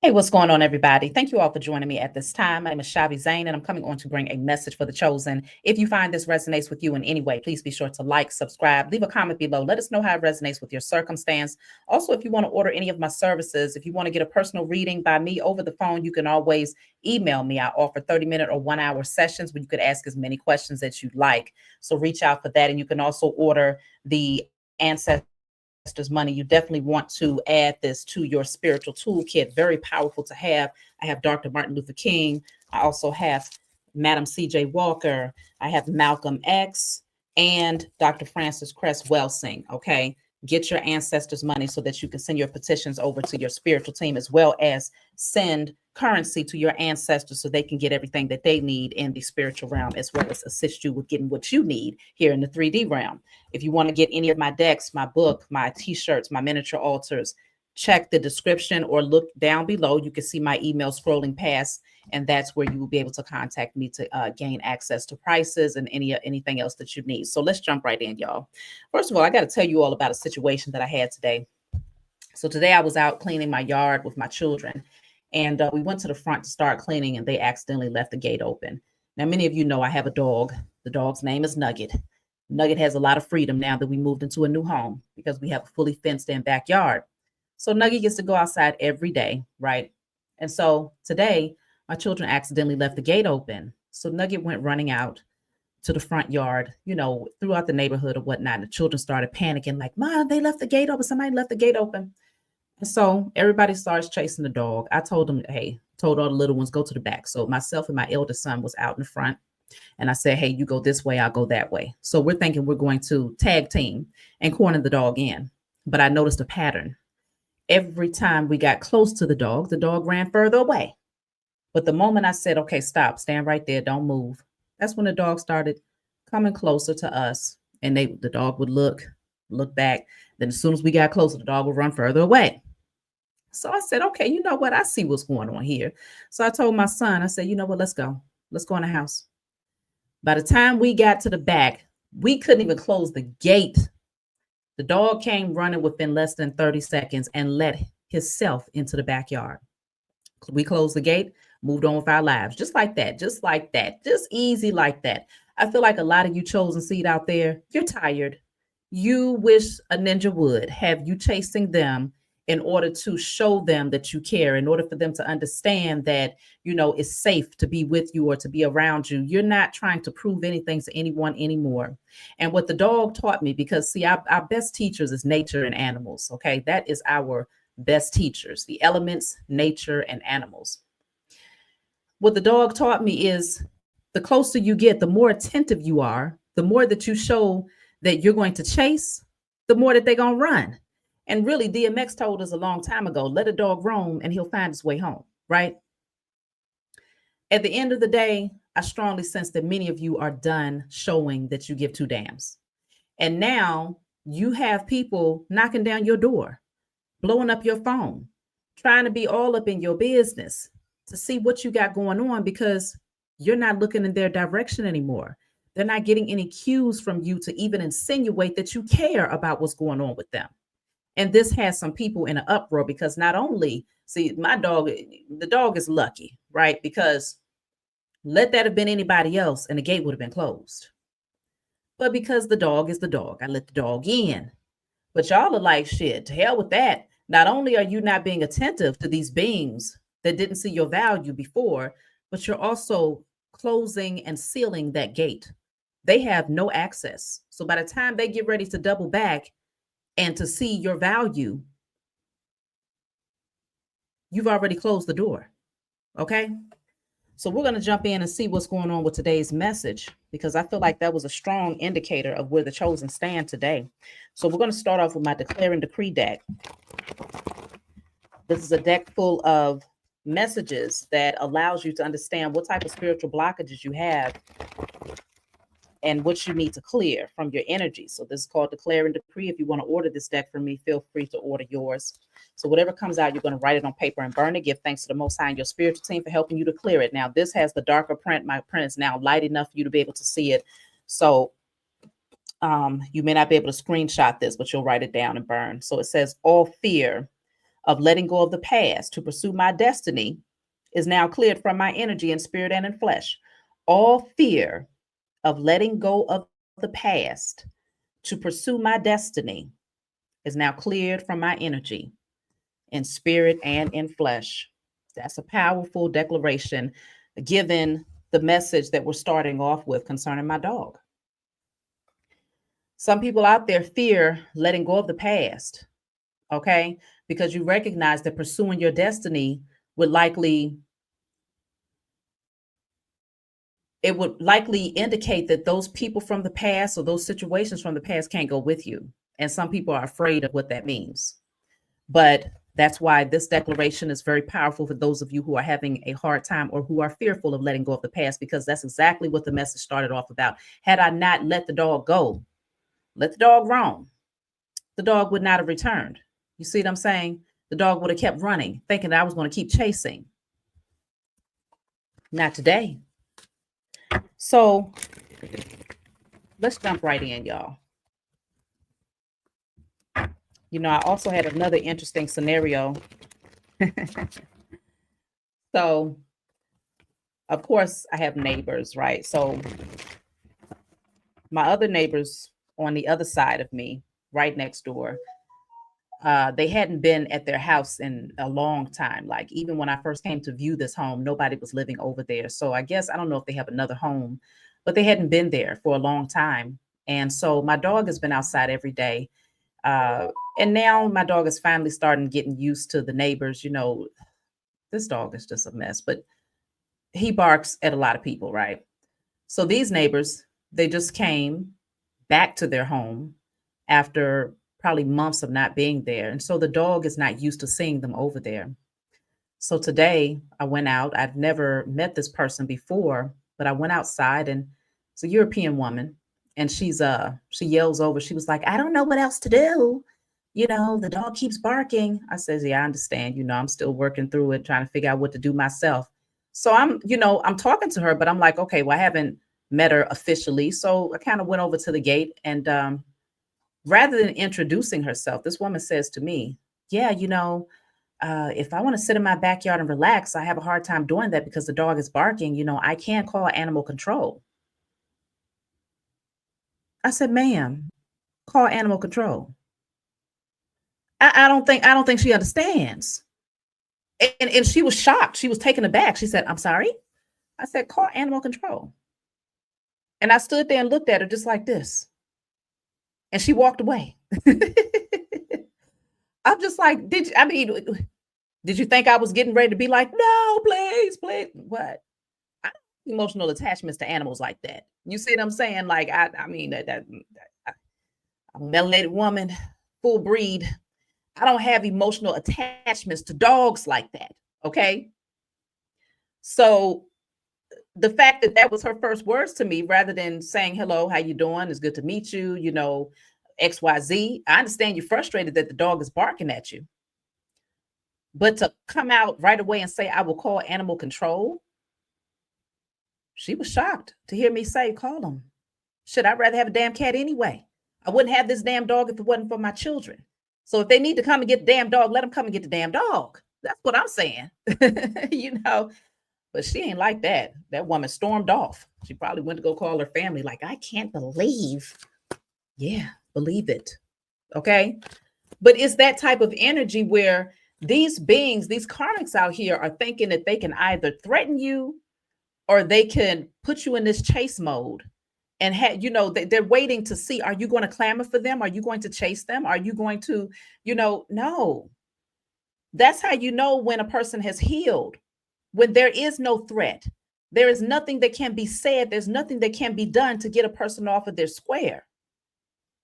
Hey, what's going on, everybody? Thank you all for joining me at this time. My name is Shavi Zane, and I'm coming on to bring a message for the chosen. If you find this resonates with you in any way, please be sure to like, subscribe, leave a comment below. Let us know how it resonates with your circumstance. Also, if you want to order any of my services, if you want to get a personal reading by me over the phone, you can always email me. I offer 30-minute or 1 hour sessions where you could ask as many questions as you'd like. So reach out for that. And you can also order the ancestors money. You definitely want to add this to your spiritual toolkit. Very powerful to have. I have Dr. Martin Luther King. I also have Madam C.J. Walker. I have Malcolm X and Dr. Francis Cress Welsing. Okay. Get your ancestors money so that you can send your petitions over to your spiritual team, as well as send currency to your ancestors so they can get everything that they need in the spiritual realm, as well as assist you with getting what you need here in the 3D realm. If you want to get any of my decks, my book, my t-shirts, my miniature altars, check the description or look down below. You can see my email scrolling past, and that's where you will be able to contact me to gain access to prices and anything else that you need. So let's jump right in, y'all. First of all, I got to tell you all about a situation that I had today. So today I was out cleaning my yard with my children, and we went to the front to start cleaning, and they accidentally left the gate open. Now, many of you know I have a dog. The dog's name is Nugget. Nugget has a lot of freedom now that we moved into a new home because we have a fully fenced in backyard. So Nugget gets to go outside every day, right? And so today, my children accidentally left the gate open. So Nugget went running out to the front yard, throughout the neighborhood or whatnot. And the children started panicking, like, Mom, they left the gate open. Somebody left the gate open. And so everybody starts chasing the dog. I told them, hey, told all the little ones, go to the back. So myself and my eldest son was out in the front. And I said, hey, you go this way, I'll go that way. So we're thinking we're going to tag team and corner the dog in. But I noticed a pattern. Every time we got close to the dog ran further away. But the moment I said, okay, stop, stand right there, don't move, that's when the dog started coming closer to us. And the dog would look back. Then as soon as we got closer, the dog would run further away. So I said, okay, you know what? I see what's going on here. So I told my son, I said, you know what? Let's go. Let's go in the house. By the time we got to the back, we couldn't even close the gate. The dog came running within less than 30 seconds and let himself into the backyard. We closed the gate, moved on with our lives, just like that, just easy like that. I feel like a lot of you chosen seed out there, you're tired. You wish a ninja would have you chasing them in order to show them that you care, in order for them to understand that, it's safe to be with you or to be around you. You're not trying to prove anything to anyone anymore. And what the dog taught me, because see, our best teachers is nature and animals. Okay. That is our best teachers, the elements, nature, and animals. What the dog taught me is the closer you get, the more attentive you are, the more that you show that you're going to chase, the more that they're going to run. And really, DMX told us a long time ago, let a dog roam and he'll find his way home, right? At the end of the day, I strongly sense that many of you are done showing that you give two damns. And now you have people knocking down your door, blowing up your phone, trying to be all up in your business to see what you got going on because you're not looking in their direction anymore. They're not getting any cues from you to even insinuate that you care about what's going on with them. And this has some people in an uproar because not only, see, the dog is lucky, right? Because let that have been anybody else and the gate would have been closed. But because the dog is the dog, I let the dog in. But y'all are like, shit, to hell with that. Not only are you not being attentive to these beings that didn't see your value before, but you're also closing and sealing that gate. They have no access. So by the time they get ready to double back and to see your value, you've already closed the door. Okay. So we're going to jump in and see what's going on with today's message, because I feel like that was a strong indicator of where the chosen stand today. So we're going to start off with my Declare and Decree deck. This is a deck full of messages that allows you to understand what type of spiritual blockages you have and what you need to clear from your energy. So this is called Declare and Decree. If you want to order this deck from me, feel free to order yours. So whatever comes out, you're going to write it on paper and burn it. Give thanks to the Most High and your spiritual team for helping you to clear it. Now, this has the darker print. My print is now light enough for you to be able to see it. So you may not be able to screenshot this, but you'll write it down and burn. So it says, all fear of letting go of the past to pursue my destiny is now cleared from my energy in spirit and in flesh. All fear of letting go of the past to pursue my destiny is now cleared from my energy in spirit and in flesh. That's a powerful declaration given the message that we're starting off with concerning my dog. Some people out there fear letting go of the past, okay? Because you recognize that pursuing your destiny would likely it would likely indicate that those people from the past or those situations from the past can't go with you. And some people are afraid of what that means. But that's why this declaration is very powerful for those of you who are having a hard time or who are fearful of letting go of the past, because that's exactly what the message started off about. Had I not let the dog go, let the dog roam, the dog would not have returned. You see what I'm saying? The dog would have kept running, thinking that I was going to keep chasing. Not today. So let's jump right in, y'all. You know, I also had another interesting scenario. So, of course, I have neighbors, right? So, my other neighbors on the other side of me, right next door, they hadn't been at their house in a long time. Like, even when I first came to view this home, nobody was living over there. So, I guess I don't know if they have another home, but they hadn't been there for a long time. And so, my dog has been outside every day. Uh, and now my dog is finally starting getting used to the neighbors. You know, this dog is just a mess, but he barks at a lot of people, right? So these neighbors, they just came back to their home after probably months of not being there. And so the dog is not used to seeing them over there. So today I went out. I've never met this person before, but I went outside and it's a European woman and she yells over. She was like, "I don't know what else to do. You know, the dog keeps barking." I says, "Yeah, I understand. You know, I'm still working through it, trying to figure out what to do myself." So I'm talking to her, but I'm like, okay, well, I haven't met her officially. So I kind of went over to the gate and rather than introducing herself, this woman says to me, "Yeah, if I want to sit in my backyard and relax, I have a hard time doing that because the dog is barking. You know, I can't call animal control." I said, "Ma'am, call animal control." I don't think she understands. And she was shocked. She was taken aback. She said, "I'm sorry." I said, "Call animal control." And I stood there and looked at her just like this. And she walked away. I'm just like, did you think I was getting ready to be like, "No, please, please"? What? I don't have emotional attachments to animals like that. You see what I'm saying? Like, I mean, I'm a melanated woman, full breed. I don't have emotional attachments to dogs like that. Okay. So the fact that that was her first words to me, rather than saying, "Hello, how you doing? It's good to meet you, XYZ. I understand you're frustrated that the dog is barking at you. But to come out right away and say, "I will call animal control," she was shocked to hear me say, "Call them." Should I rather have a damn cat anyway? I wouldn't have this damn dog if it wasn't for my children. So if they need to come and get the damn dog, let them come and get the damn dog. That's what I'm saying. you know, but she ain't like that. That woman stormed off. She probably went to go call her family, like, "I can't believe." Yeah, believe it. Okay. But it's that type of energy where these beings, these karmics out here are thinking that they can either threaten you or they can put you in this chase mode and they're waiting to see, are you going to clamor for them? Are you going to chase them? Are you going to, no. That's how you know when a person has healed, when there is no threat. There is nothing that can be said. There's nothing that can be done to get a person off of their square.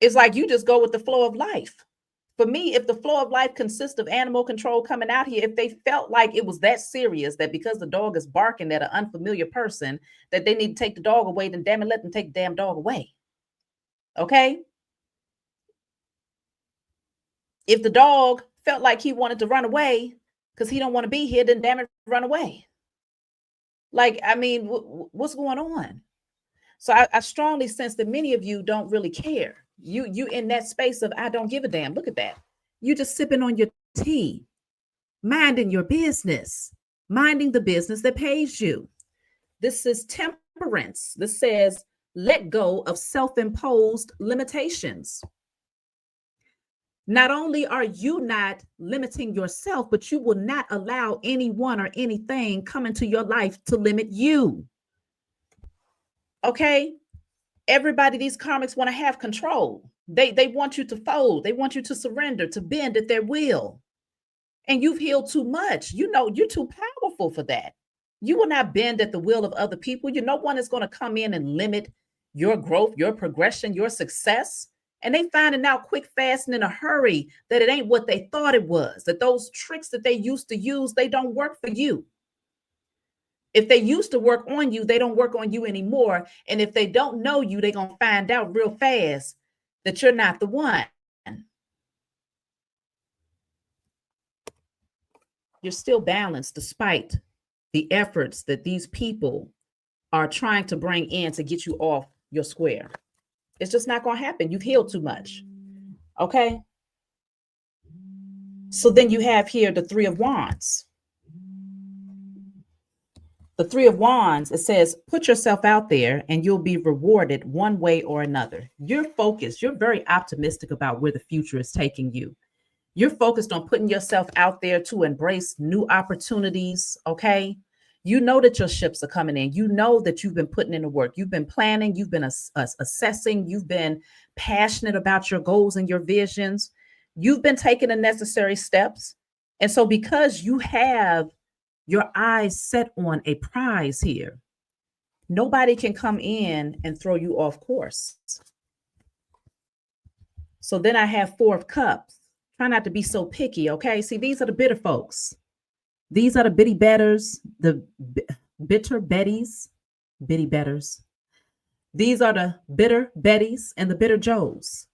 It's like you just go with the flow of life. For me, if the flow of life consists of animal control coming out here, if they felt like it was that serious, that because the dog is barking at an unfamiliar person, that they need to take the dog away, then damn it, let them take the damn dog away. Okay? If the dog felt like he wanted to run away because he don't want to be here, then damn it, run away. Like, I mean, what's going on? So I strongly sense that many of you don't really care. You in that space of, I don't give a damn. Look at that. You just sipping on your tea. minding your business, minding the business that pays you. This is temperance. This says, let go of self imposed limitations. Not only are you not limiting yourself, but you will not allow anyone or anything come into your life to limit you. Okay? Everybody, these karmics want to have control. They want you to fold. They want you to surrender, to bend at their will. And you've healed too much. You know, you're too powerful for that. You will not bend at the will of other people. You No one is going to come in and limit your growth, your progression, your success. And they finding out quick, fast, and in a hurry that it ain't what they thought it was, that those tricks that they used to use, they don't work for you. If they used to work on you, they don't work on you anymore. And if they don't know you, they're going to find out real fast that you're not the one. You're still balanced despite the efforts that these people are trying to bring in to get you off your square. It's just not going to happen. You've healed too much. Okay. So then you have here the Three of Wands. The Three of Wands, it says, put yourself out there and you'll be rewarded one way or another. You're focused. You're very optimistic about where the future is taking you. You're focused on putting yourself out there to embrace new opportunities. Okay. You know that your ships are coming in. You know that you've been putting in the work. You've been planning. You've been assessing. You've been passionate about your goals and your visions. You've been taking the necessary steps. And so because you have your eyes set on a prize here, nobody can come in and throw you off course. So then I have Four of Cups. Try not to be so picky, okay? See, these are the bitter folks. These are the bitty betters, the bitter betties, bitty betters. These are the bitter betties and the bitter joes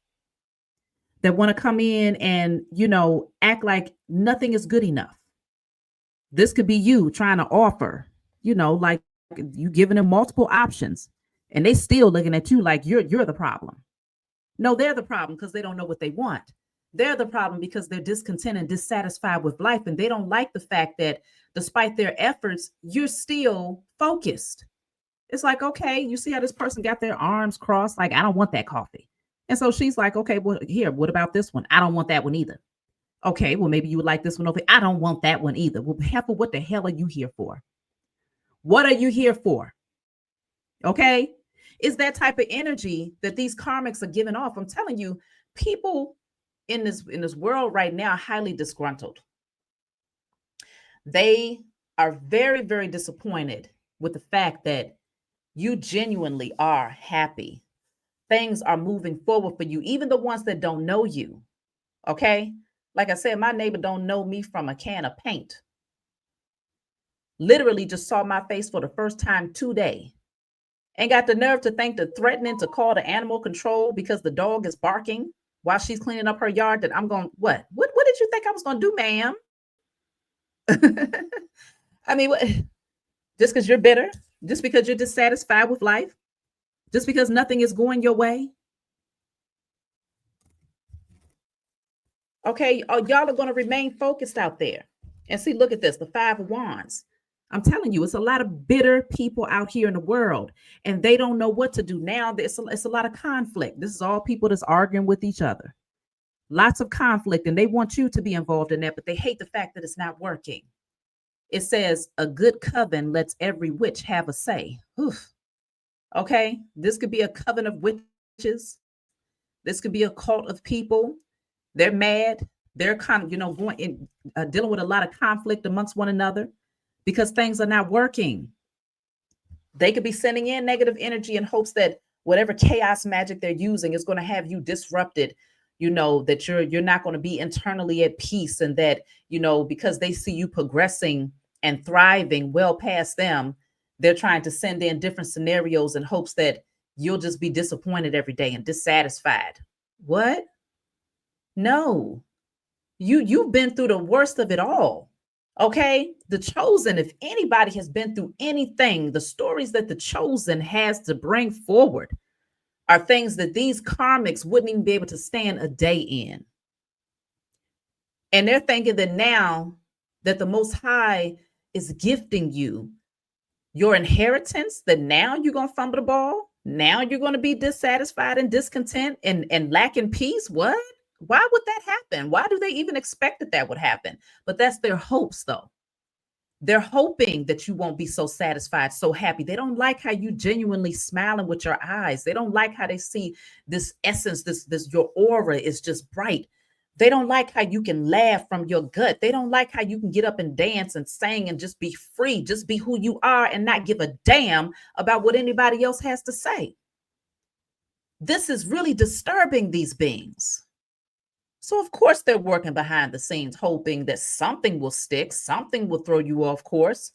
that want to come in and, act like nothing is good enough. This could be you trying to offer, like you giving them multiple options and they still looking at you like you're the problem. No, they're the problem because they don't know what they want. They're the problem because they're discontent and dissatisfied with life. And they don't like the fact that despite their efforts, you're still focused. It's like, okay, you see how this person got their arms crossed? Like, I don't want that coffee. And so she's like, okay, well, here, what about this one? I don't want that one either. Okay, well, maybe you would like this one over. I don't want that one either. Well, Heifer, what the hell are you here for? What are you here for? Okay. It's that type of energy that these karmics are giving off. I'm telling you, people in this world right now are highly disgruntled. They are very, very disappointed with the fact that you genuinely are happy. Things are moving forward for you, even the ones that don't know you. Okay. Like I said, my neighbor don't know me from a can of paint. Literally just saw my face for the first time today. And got the nerve to think that threatening to call the animal control because the dog is barking while she's cleaning up her yard, that I'm going, what did you think I was going to do, ma'am? I mean, what? Just because you're bitter, just because you're dissatisfied with life, just because nothing is going your way. Okay, y'all are going to remain focused out there. And see, look at this, the Five of Wands. I'm telling you, it's a lot of bitter people out here in the world, and they don't know what to do now. It's a lot of conflict. This is all people that's arguing with each other. Lots of conflict, and they want you to be involved in that, but they hate the fact that it's not working. It says, a good coven lets every witch have a say. Oof. Okay, this could be a coven of witches. This could be a cult of people. They're mad. They're kind of, going in, dealing with a lot of conflict amongst one another because things are not working. They could be sending in negative energy in hopes that whatever chaos magic they're using is going to have you disrupted, that you're not going to be internally at peace, and that, because they see you progressing and thriving well past them, they're trying to send in different scenarios in hopes that you'll just be disappointed every day and dissatisfied. What? No, you've been through the worst of it all. Okay, the chosen, if anybody has been through anything, the stories that the chosen has to bring forward are things that these karmics wouldn't even be able to stand a day in. And they're thinking that now that the Most High is gifting you your inheritance, that now you're going to fumble the ball. Now you're going to be dissatisfied and discontent and lacking peace. What? Why would that happen? Why do they even expect that that would happen? But that's their hopes, though. They're hoping that you won't be so satisfied, so happy. They don't like how you genuinely smiling with your eyes. They don't like how they see this essence, this your aura is just bright. They don't like how you can laugh from your gut. They don't like how you can get up and dance and sing and just be free, just be who you are and not give a damn about what anybody else has to say. This is really disturbing these beings. So, of course, they're working behind the scenes, hoping that something will stick, something will throw you off course.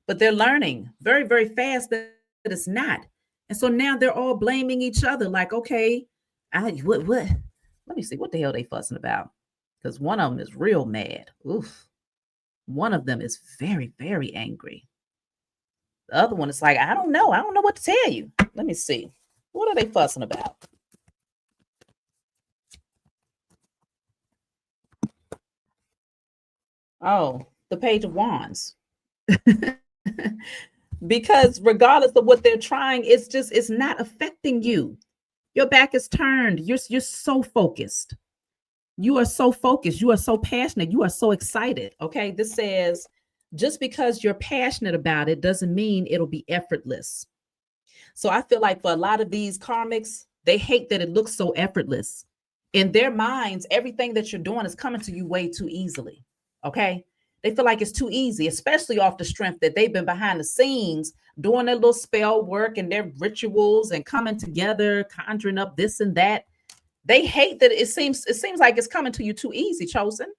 But they're learning very, very fast that it's not. And so now they're all blaming each other, like, okay, what? Let me see, what the hell they fussing about? Because one of them is real mad. Oof. One of them is very, very angry. The other one is like, I don't know. I don't know what to tell you. Let me see. What are they fussing about? Oh, the Page of Wands. Because regardless of what they're trying, it's not affecting you. Your back is turned. You're so focused. You are so focused. You are so passionate. You are so excited. Okay. This says just because you're passionate about it doesn't mean it'll be effortless. So I feel like for a lot of these karmics, they hate that it looks so effortless. In their minds, everything that you're doing is coming to you way too easily. Okay. They feel like it's too easy, especially off the strength that they've been behind the scenes doing their little spell work and their rituals and coming together, conjuring up this and that. They hate that it seems like it's coming to you too easy, chosen.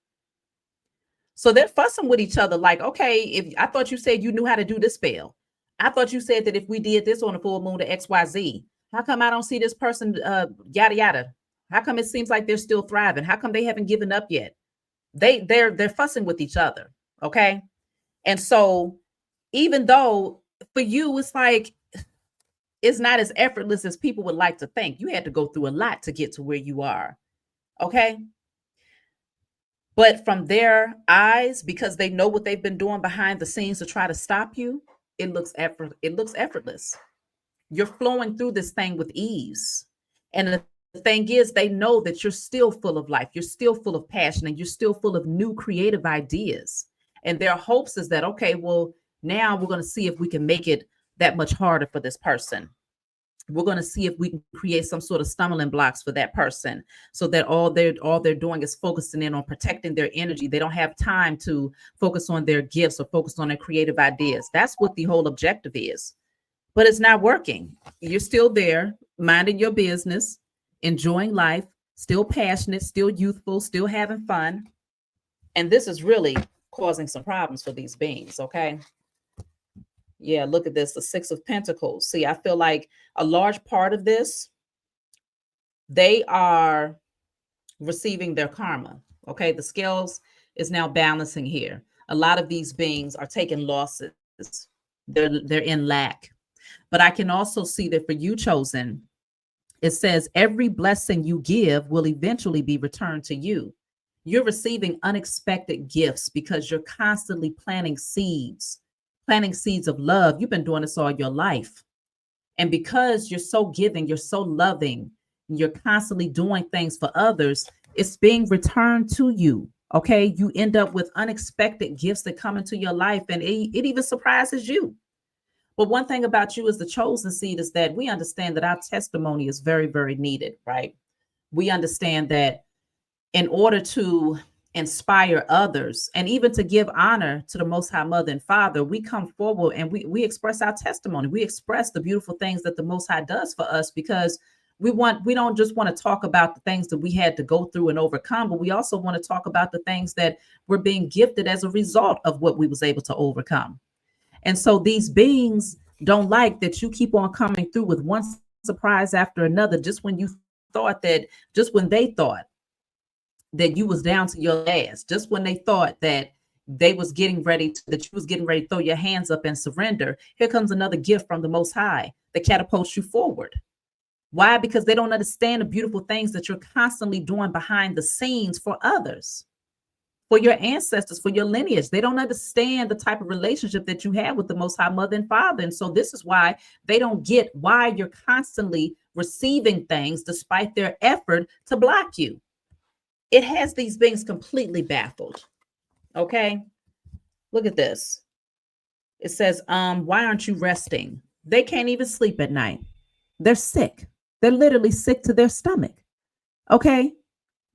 So they're fussing with each other, like, okay, if I thought you said you knew how to do this spell. I thought you said that if we did this on a full moon to XYZ, how come I don't see this person yada yada? How come it seems like they're still thriving? How come they haven't given up yet? They're fussing with each other. Okay. And so even though for you it's like it's not as effortless as people would like to think. You had to go through a lot to get to where you are. Okay. But from their eyes, because they know what they've been doing behind the scenes to try to stop you, it looks effortless. You're flowing through this thing with ease. And the thing is, they know that you're still full of life, you're still full of passion, and you're still full of new creative ideas. And their hopes is that, okay, well, now we're going to see if we can make it that much harder for this person. We're going to see if we can create some sort of stumbling blocks for that person so that all they're doing is focusing in on protecting their energy. They don't have time to focus on their gifts or focus on their creative ideas. That's what the whole objective is. But it's not working. You're still there, minding your business, enjoying life, still passionate, still youthful, still having fun. And this is really causing some problems for these beings, okay? Yeah, look at this, the Six of Pentacles. See, I feel like a large part of this, they are receiving their karma. Okay, the scales is now balancing here. A lot of these beings are taking losses. They're in lack. But I can also see that for you, chosen, it says every blessing you give will eventually be returned to you. You're receiving unexpected gifts because you're constantly planting seeds of love. You've been doing this all your life. And because you're so giving, you're so loving, you're constantly doing things for others, it's being returned to you. Okay. You end up with unexpected gifts that come into your life, and it even surprises you. But one thing about you as the chosen seed is that we understand that our testimony is very, very needed, right? We understand that in order to inspire others and even to give honor to the Most High Mother and Father, we come forward and we express our testimony. We express the beautiful things that the Most High does for us, because we don't just want to talk about the things that we had to go through and overcome, but we also want to talk about the things that we're being gifted as a result of what we was able to overcome. And so these beings don't like that you keep on coming through with one surprise after another, just when they thought that you was down to your last, just when they thought that you was getting ready to throw your hands up and surrender. Here comes another gift from the Most High that catapults you forward. Why? Because they don't understand the beautiful things that you're constantly doing behind the scenes for others, for your ancestors, for your lineage. They don't understand the type of relationship that you have with the Most High Mother and Father. And so this is why they don't get why you're constantly receiving things despite their effort to block you. It has these beings completely baffled. Okay. Look at this. It says, why aren't you resting? They can't even sleep at night. They're sick. They're literally sick to their stomach. Okay.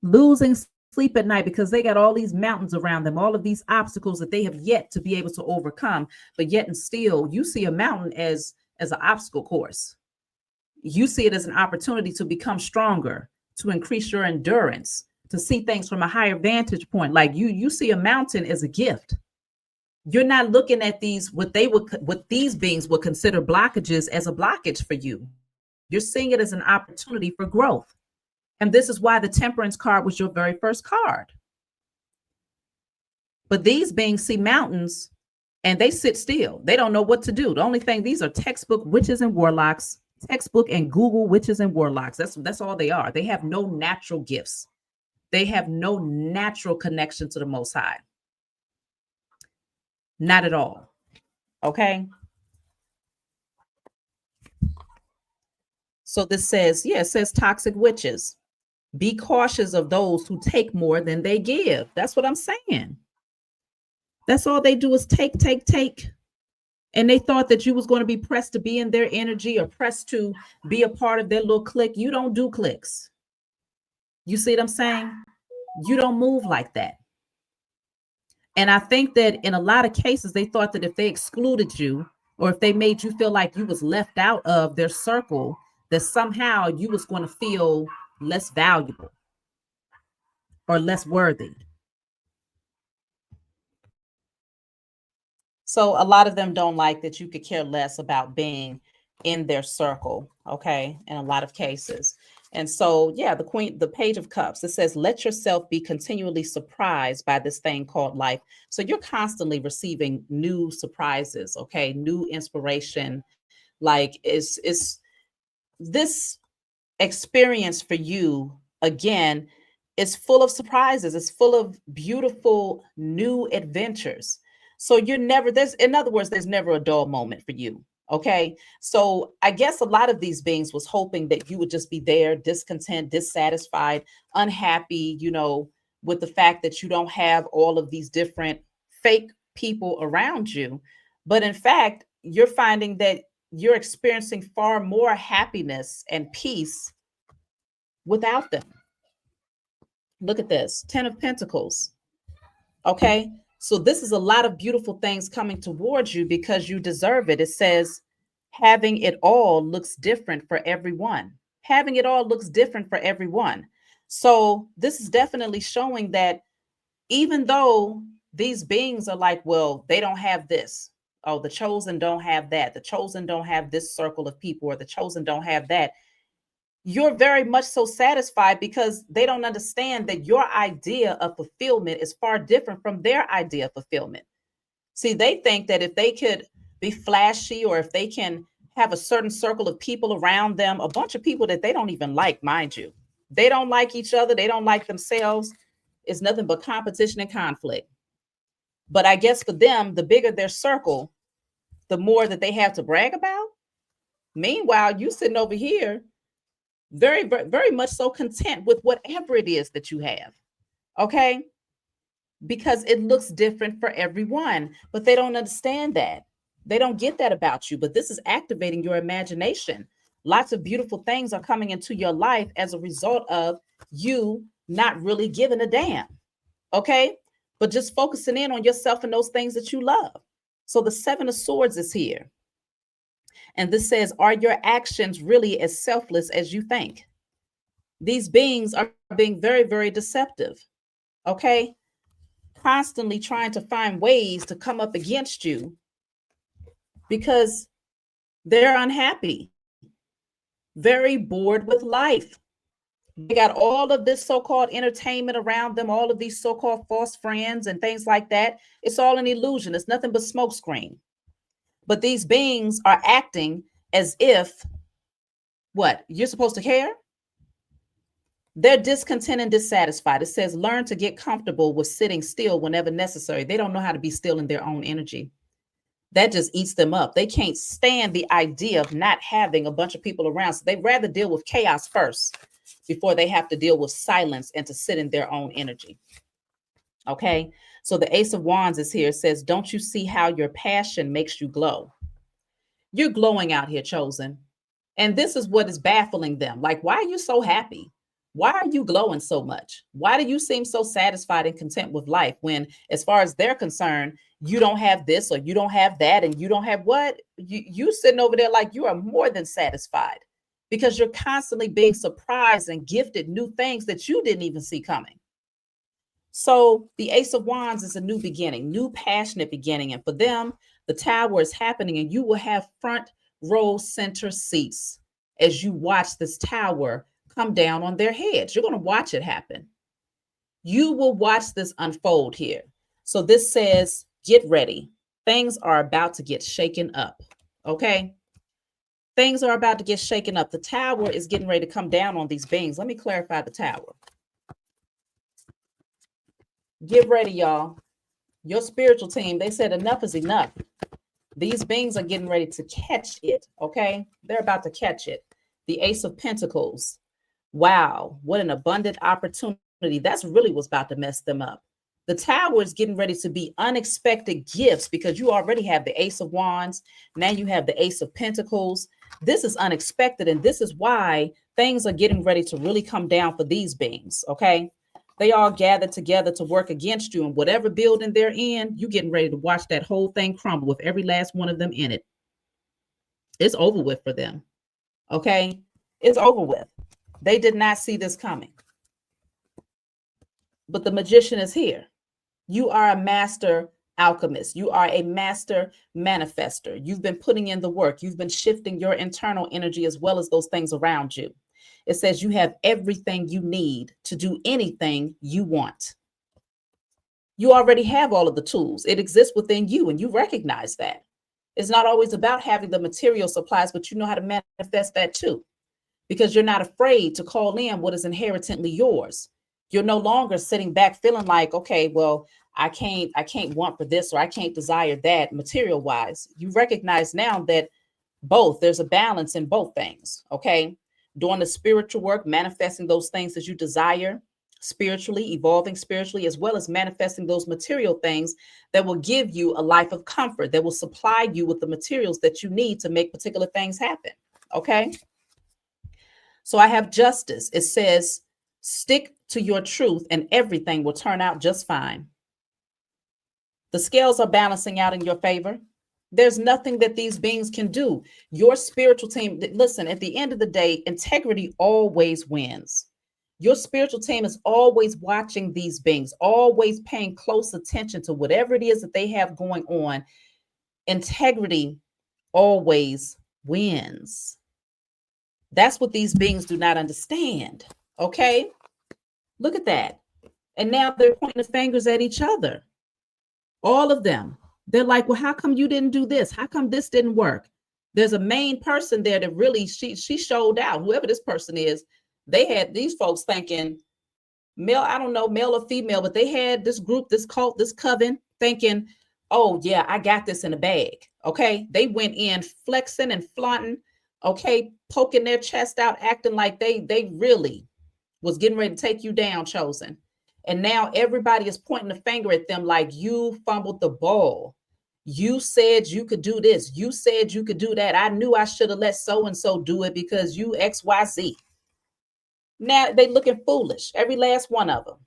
Losing sleep at night because they got all these mountains around them, all of these obstacles that they have yet to be able to overcome. But yet and still, you see a mountain as an obstacle course. You see it as an opportunity to become stronger, to increase your endurance, to see things from a higher vantage point. Like you see a mountain as a gift. You're not looking at these what these beings would consider blockages as a blockage for you. You're seeing it as an opportunity for growth. And this is why the temperance card was your very first card. But these beings see mountains and they sit still. They don't know what to do. The only thing, these are textbook witches and warlocks, textbook and Google witches and warlocks. That's all they are. They have no natural gifts. They have no natural connection to the Most High. Not at all. Okay. So this says, it says toxic witches. Be cautious of those who take more than they give. That's what I'm saying. That's all they do is take. And they thought that you was going to be pressed to be in their energy or pressed to be a part of their little clique. You don't do cliques. You see what I'm saying? You don't move like that. And I think that in a lot of cases, they thought that if they excluded you or if they made you feel like you was left out of their circle, that somehow you was going to feel less valuable or less worthy. So a lot of them don't like that you could care less about being in their circle, okay, in a lot of cases. And so, the Page of Cups, it says, let yourself be continually surprised by this thing called life. So you're constantly receiving new surprises, okay, new inspiration. Like is this experience for you, again, is full of surprises. It's full of beautiful new adventures. So in other words, there's never a dull moment for you. Okay. So I guess a lot of these beings was hoping that you would just be there, discontent, dissatisfied, unhappy, with the fact that you don't have all of these different fake people around you. But in fact, you're finding that you're experiencing far more happiness and peace without them. Look at this, 10 of Pentacles. Okay. So this is a lot of beautiful things coming towards you because you deserve it. It says, having it all looks different for everyone. Having it all looks different for everyone. So this is definitely showing that even though these beings are like, well, they don't have this. Oh, the chosen don't have that. The chosen don't have this circle of people, or the chosen don't have that. You're very much so satisfied because they don't understand that your idea of fulfillment is far different from their idea of fulfillment. See, they think that if they could be flashy or if they can have a certain circle of people around them, a bunch of people that they don't even like, mind you, they don't like each other, they don't like themselves. It's nothing but competition and conflict. But I guess for them, the bigger their circle, the more that they have to brag about. Meanwhile, you sitting over here very, very, very much so content with whatever it is that you have. Okay. Because it looks different for everyone, but they don't understand that. They don't get that about you, but this is activating your imagination. Lots of beautiful things are coming into your life as a result of you not really giving a damn. Okay. But just focusing in on yourself and those things that you love. So the 7 of Swords is here. And this says, are your actions really as selfless as you think? These beings are being very, very deceptive. Okay. Constantly trying to find ways to come up against you because they're unhappy, very bored with life. They got all of this so-called entertainment around them, all of these so-called false friends and things like that. It's all an illusion. It's nothing but smokescreen. But these beings are acting as if, what, you're supposed to care? They're discontent and dissatisfied. It says, learn to get comfortable with sitting still whenever necessary. They don't know how to be still in their own energy. That just eats them up. They can't stand the idea of not having a bunch of people around. So they'd rather deal with chaos first before they have to deal with silence and to sit in their own energy. Okay. So the Ace of Wands is here. It says, don't you see how your passion makes you glow? You're glowing out here, chosen. And this is what is baffling them. Like, why are you so happy? Why are you glowing so much? Why do you seem so satisfied and content with life when, as far as they're concerned, you don't have this or you don't have that and you don't have what? You sitting over there like you are more than satisfied because you're constantly being surprised and gifted new things that you didn't even see coming. So the Ace of Wands is a new beginning, new passionate beginning. And for them, the Tower is happening and you will have front row center seats as you watch this Tower come down on their heads. You're going to watch it happen. You will watch this unfold here. So this says, get ready. Things are about to get shaken up. Okay. Things are about to get shaken up. The Tower is getting ready to come down on these beings. Let me clarify the Tower. Get ready, y'all. Your spiritual team, they said enough is enough. These beings are getting ready to catch it, okay? They're about to catch it. The Ace of Pentacles. Wow, what an abundant opportunity. That's really what's about to mess them up. The Tower is getting ready to be unexpected gifts because you already have the Ace of Wands. Now you have the Ace of Pentacles. This is unexpected, and this is why things are getting ready to really come down for these beings, okay? They all gathered together to work against you, and whatever building they're in, you getting ready to watch that whole thing crumble with every last one of them in it. It's over with for them, okay? It's over with. They did not see this coming. But the magician is here. You are a master alchemist. You are a master manifester. You've been putting in the work. You've been shifting your internal energy as well as those things around you. It says you have everything you need to do anything you want. You already have all of the tools. It exists within you, and you recognize that. It's not always about having the material supplies, but you know how to manifest that too, because you're not afraid to call in what is inherently yours. You're no longer sitting back feeling like, okay, well, I can't want for this or I can't desire that material wise. You recognize now that there's a balance in both things. Okay. Doing the spiritual work, manifesting those things that you desire spiritually, evolving spiritually, as well as manifesting those material things that will give you a life of comfort, that will supply you with the materials that you need to make particular things happen. Okay. So I have justice. It says, stick to your truth and everything will turn out just fine. The scales are balancing out in your favor. There's nothing that these beings can do. Your spiritual team, listen, at the end of the day, integrity always wins. Your spiritual team is always watching these beings, always paying close attention to whatever it is that they have going on. Integrity always wins. That's what these beings do not understand. Okay? Look at that. And now they're pointing the fingers at each other. All of them. They're like, well, how come you didn't do this? How come this didn't work? There's a main person there that really, she showed out. Whoever this person is, they had these folks thinking, male, I don't know, male or female, but they had this group, this cult, this coven thinking, oh yeah, I got this in a bag. Okay. They went in flexing and flaunting, okay, poking their chest out, acting like they really was getting ready to take you down, chosen. And now everybody is pointing the finger at them like you fumbled the ball. You said you could do this. You said you could do that. I knew I should have let so-and-so do it because you XYZ. Now they looking foolish, every last one of them.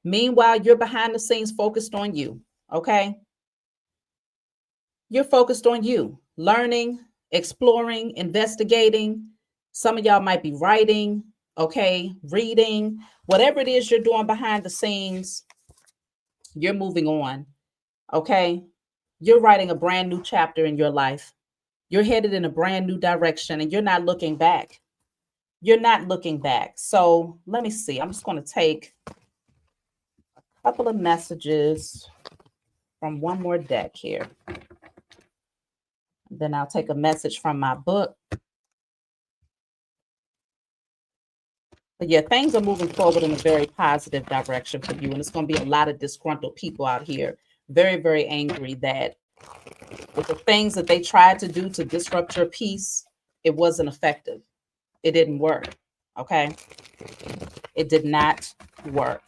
Meanwhile, you're behind the scenes focused on you, okay? You're focused on you, learning, exploring, investigating. Some of y'all might be writing, okay, reading, whatever it is you're doing behind the scenes, you're moving on, okay? You're writing a brand new chapter in your life. You're headed in a brand new direction and you're not looking back. You're not looking back. So let me see. I'm just going to take a couple of messages from one more deck here. Then I'll take a message from my book. yeah, things are moving forward in a very positive direction for you. And it's going to be a lot of disgruntled people out here, very, very angry that with the things that they tried to do to disrupt your peace, it wasn't effective. It didn't work. Okay. It did not work.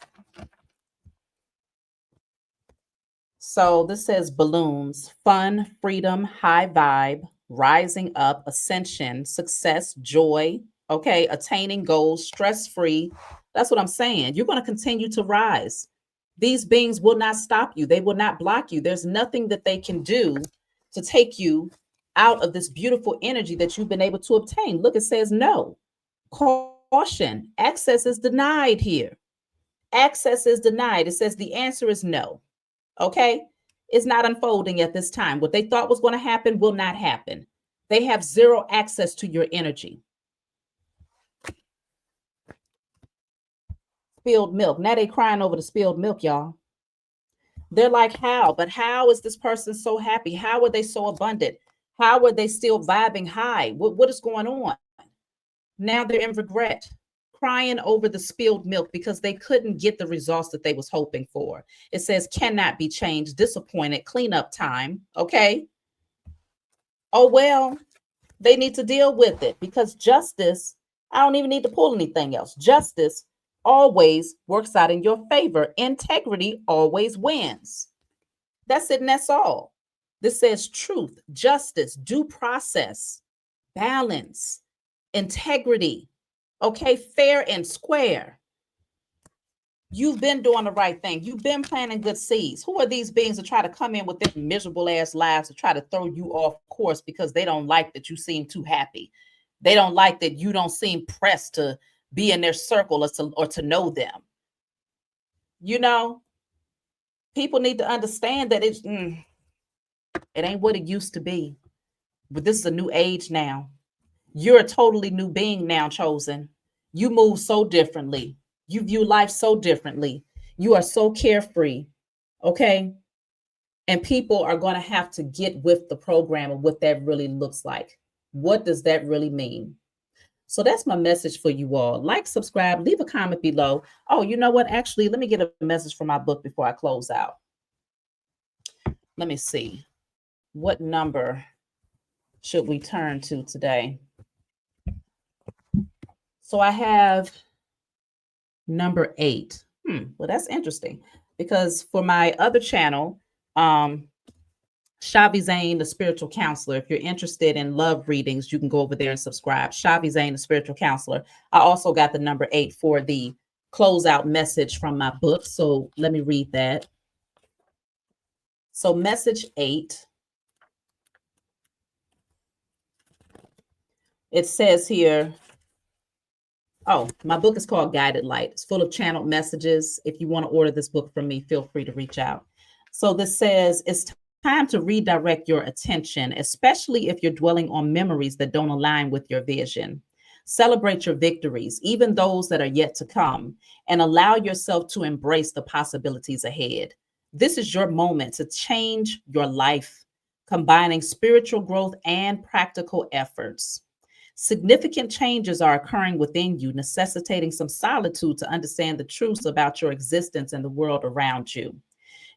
So this says balloons, fun, freedom, high vibe, rising up, ascension, success, joy, okay, attaining goals, stress free. That's what I'm saying. You're going to continue to rise. These beings will not stop you, they will not block you. There's nothing that they can do to take you out of this beautiful energy that you've been able to obtain. Look, it says no. Caution, access is denied here. Access is denied. It says the answer is no. Okay, it's not unfolding at this time. What they thought was going to happen will not happen. They have zero access to your energy. Spilled milk. Now they crying over the spilled milk, y'all. They're like, how? But how is this person so happy? How are they so abundant? How are they still vibing high? What is going on? Now they're in regret, crying over the spilled milk because they couldn't get the results that they was hoping for. It says cannot be changed, disappointed, cleanup time. Okay. Oh, well, they need to deal with it because justice, I don't even need to pull anything else. Justice always works out in your favor. Integrity always wins. That's it, and that's all. This says truth, justice, due process, balance, integrity, okay, fair and square. You've been doing the right thing. You've been planting good seeds. Who are these beings that try to come in with their miserable ass lives to try to throw you off course because they don't like that you seem too happy? They don't like that you don't seem pressed to be in their circle or to know them. You know, people need to understand that it ain't what it used to be. But this is a new age now. You're a totally new being now, chosen. You move so differently. You view life so differently. You are so carefree. Okay. And people are going to have to get with the program of what that really looks like. What does that really mean? So that's my message for you all. Like, subscribe, leave a comment below. Oh, you know what? Actually, let me get a message from my book before I close out. Let me see. What number should we turn to today? So I have number 8. Well, that's interesting because for my other channel, Shavi Zane, the spiritual counselor. If you're interested in love readings, you can go over there and subscribe. Shavi Zane, the spiritual counselor. I also got the number 8 for the closeout message from my book. So let me read that. So message 8. It says here, oh, my book is called Guided Light. It's full of channeled messages. If you want to order this book from me, feel free to reach out. So this says it's time to redirect your attention, especially if you're dwelling on memories that don't align with your vision. Celebrate your victories, even those that are yet to come, and allow yourself to embrace the possibilities ahead. This is your moment to change your life, combining spiritual growth and practical efforts. Significant changes are occurring within you, necessitating some solitude to understand the truths about your existence and the world around you.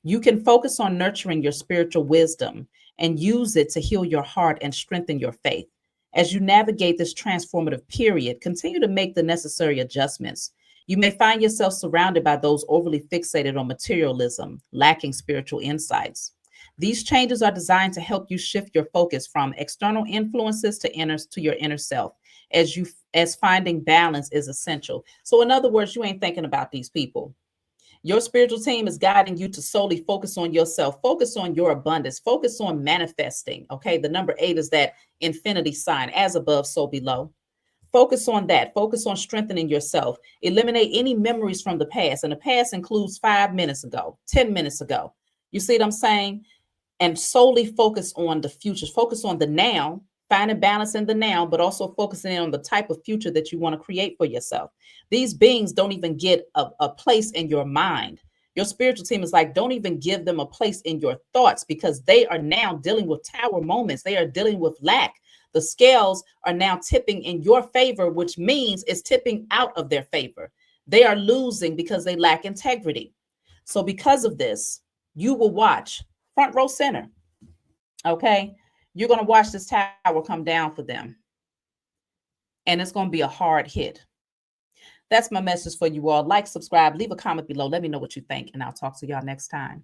You can focus on nurturing your spiritual wisdom and use it to heal your heart and strengthen your faith. As you navigate this transformative period, continue to make the necessary adjustments. You may find yourself surrounded by those overly fixated on materialism, lacking spiritual insights. These changes are designed to help you shift your focus from external influences to your inner self, as finding balance is essential. So in other words, you ain't thinking about these people. Your spiritual team is guiding you to solely focus on yourself, focus on your abundance, focus on manifesting. Okay. The number 8 is that infinity sign, as above, so below. Focus on that. Focus on strengthening yourself. Eliminate any memories from the past. And the past includes 5 minutes ago, 10 minutes ago. You see what I'm saying? And solely focus on the future. Focus on the now, finding balance in the now, but also focusing on the type of future that you want to create for yourself. These beings don't even get a place in your mind. Your spiritual team is like, don't even give them a place in your thoughts because they are now dealing with tower moments. They are dealing with lack. The scales are now tipping in your favor, which means it's tipping out of their favor. They are losing because they lack integrity. So because of this, you will watch front row center. Okay. You're going to watch this tower come down for them. And it's going to be a hard hit. That's my message for you all. Like, subscribe, leave a comment below. Let me know what you think, and I'll talk to y'all next time.